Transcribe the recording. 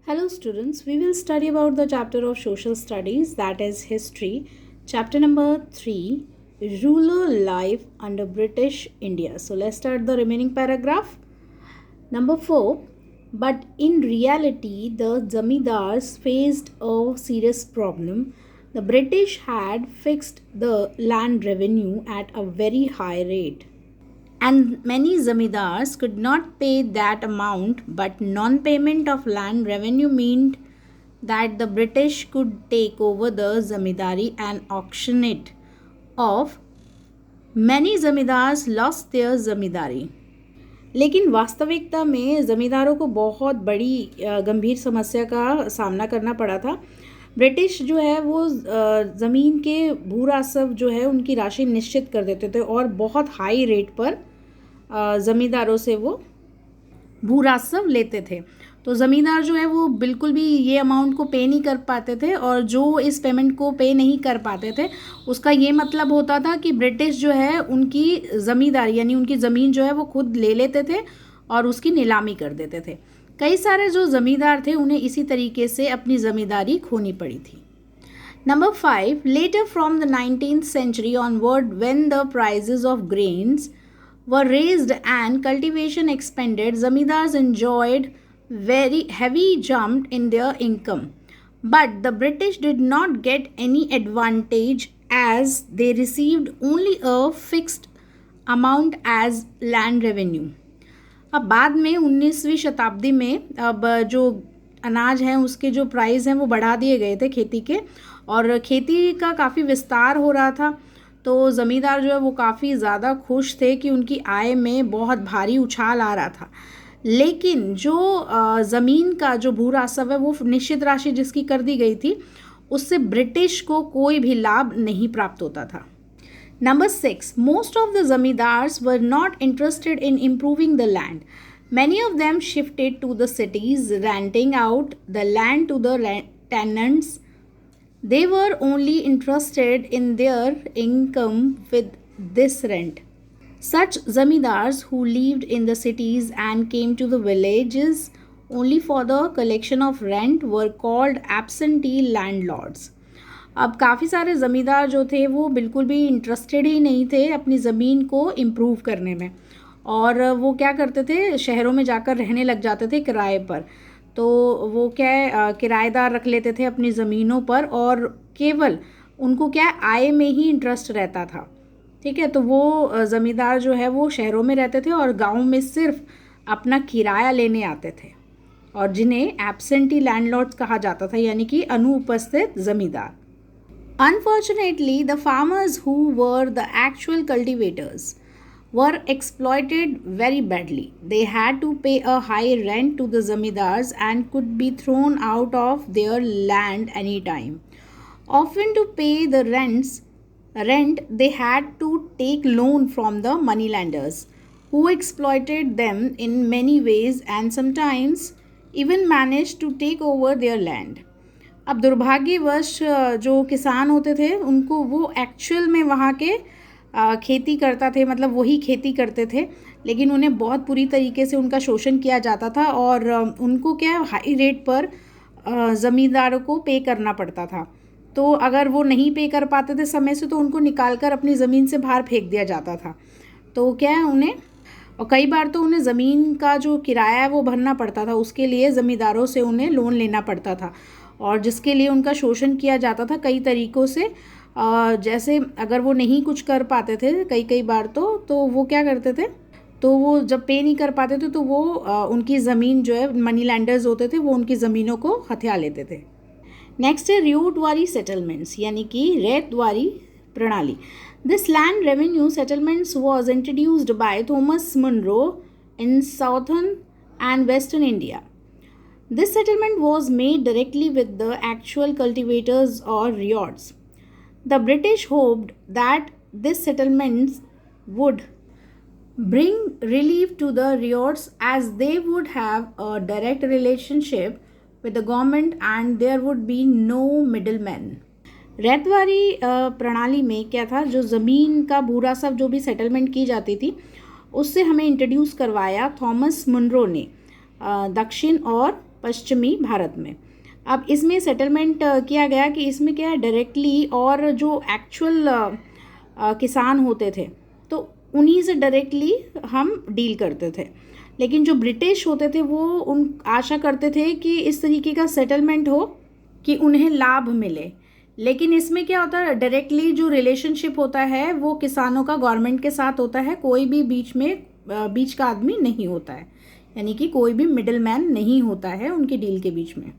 Hello students, we will study about the chapter of social studies, that is history, chapter number 3, rural life under British India. So let's start the remaining paragraph. Number 4, but in reality the zamindars faced a serious problem. The British had fixed the land revenue at a very high rate, and many zamindars could not pay that amount, but non-payment of land revenue meant that the British could take over the zamindari and auction it off. Many zamindars lost their zamindari. लेकिन वास्तविकता में ज़मींदारों को बहुत बड़ी गंभीर समस्या का सामना करना पड़ा था। ब्रिटिश जो है वो ज़मीन के भू राजस्व जो है उनकी राशि निश्चित कर देते थे और बहुत हाई रेट पर ज़मींदारों से वो भू राजस्व लेते थे। तो ज़मींदार जो है वो बिल्कुल भी ये अमाउंट को पे नहीं कर पाते थे, और जो इस पेमेंट को पे नहीं कर पाते थे उसका ये मतलब होता था कि ब्रिटिश जो है उनकी ज़मींदारी यानी उनकी ज़मीन जो है वो खुद ले लेते थे और उसकी नीलामी कर देते थे। कई सारे जो ज़मींदार थे उन्हें इसी तरीके से अपनी ज़मींदारी खोनी पड़ी थी। Number 5, later from the 19th century onward, when the prices of grains were raised and cultivation expanded, zamindars enjoyed very heavy jump in their income. But the British did not get any advantage as they received only a fixed amount as land revenue. अब बाद में 19वीं शताब्दी में अब जो अनाज हैं उसके जो प्राइस हैं वो बढ़ा दिए गए थे खेती के, और खेती का काफ़ी विस्तार हो रहा था। तो ज़मींदार जो है वो काफ़ी ज़्यादा खुश थे कि उनकी आय में बहुत भारी उछाल आ रहा था। लेकिन जो ज़मीन का जो भू राजस्व है वो निश्चित राशि जिसकी कर दी गई थी उससे ब्रिटिश को कोई भी लाभ नहीं प्राप्त होता था। Number 6, most of the zamindars were not interested in improving the land. Many of them shifted to the cities, renting out the land to the tenants. They were only interested in their income with this rent. Such zamindars who lived in the cities and came to the villages only for the collection of rent were called absentee landlords. अब काफ़ी सारे ज़मींदार जो थे वो बिल्कुल भी interested ही नहीं थे अपनी ज़मीन को इम्प्रूव करने में, और वो क्या करते थे, शहरों में जाकर रहने लग जाते थे किराए पर। तो वो क्या किराएदार रख लेते थे अपनी ज़मीनों पर, और केवल उनको क्या आय में ही इंटरेस्ट रहता था। ठीक है, तो वो ज़मींदार जो है वो शहरों में रहते थे और गाँव में सिर्फ अपना किराया लेने आते थे, और जिन्हें एब्सेंटी लैंडलॉर्ड्स कहा जाता था, यानी कि अनुपस्थित ज़मींदार। Unfortunately, the farmers who were the actual cultivators were exploited very badly. They had to pay a high rent to the zamindars and could be thrown out of their land anytime. Often to pay the rent they had to take loan from the moneylenders, who exploited them in many ways and sometimes even managed to take over their land. अब दुर्भाग्यवश जो किसान होते थे उनको वो actual में वहाँ के खेती करता थे, मतलब वही खेती करते थे, लेकिन उन्हें बहुत बुरी तरीके से उनका शोषण किया जाता था और उनको क्या हाई रेट पर ज़मींदारों को पे करना पड़ता था। तो अगर वो नहीं पे कर पाते थे समय से तो उनको निकाल कर अपनी ज़मीन से बाहर फेंक दिया जाता था। तो क्या उन्हें, और कई बार तो उन्हें ज़मीन का जो किराया है वो भरना पड़ता था, उसके लिए ज़मींदारों से उन्हें लोन लेना पड़ता था, और जिसके लिए उनका शोषण किया जाता था कई तरीक़ों से। जैसे अगर वो नहीं कुछ कर पाते थे कई बार तो वो क्या करते थे, तो वो जब पे नहीं कर पाते थे तो वो उनकी ज़मीन जो है, मनी लैंडर्स होते थे, वो उनकी ज़मीनों को हथिया लेते थे। नेक्स्ट है रियोटवारी सेटलमेंट्स, यानी कि रैतवारी प्रणाली। This land revenue settlements was introduced by Thomas Munro in southern and western India. This settlement was made directly with the actual cultivators or ryots. The British hoped that this settlement would bring relief to the ryots as they would have a direct relationship with the government and there would be no middlemen. Ryotwari प्रणाली में क्या था, जो ज़मीन का भू राजस्व जो भी सेटलमेंट की जाती थी उससे हमें इंट्रोड्यूस करवाया थॉमस मुनरो ने दक्षिण और पश्चिमी भारत में। अब इसमें सेटलमेंट किया गया कि इसमें क्या है, डायरेक्टली और जो एक्चुअल किसान होते थे तो उन्हीं से डायरेक्टली हम डील करते थे, लेकिन जो ब्रिटिश होते थे वो आशा करते थे कि इस तरीके का सेटलमेंट हो कि उन्हें लाभ मिले। लेकिन इसमें क्या होता है, डायरेक्टली जो रिलेशनशिप होता है वो किसानों का गवर्नमेंट के साथ होता है, कोई भी बीच का आदमी नहीं होता है, यानी कि कोई भी मिडल मैन नहीं होता है उनकी डील के बीच में।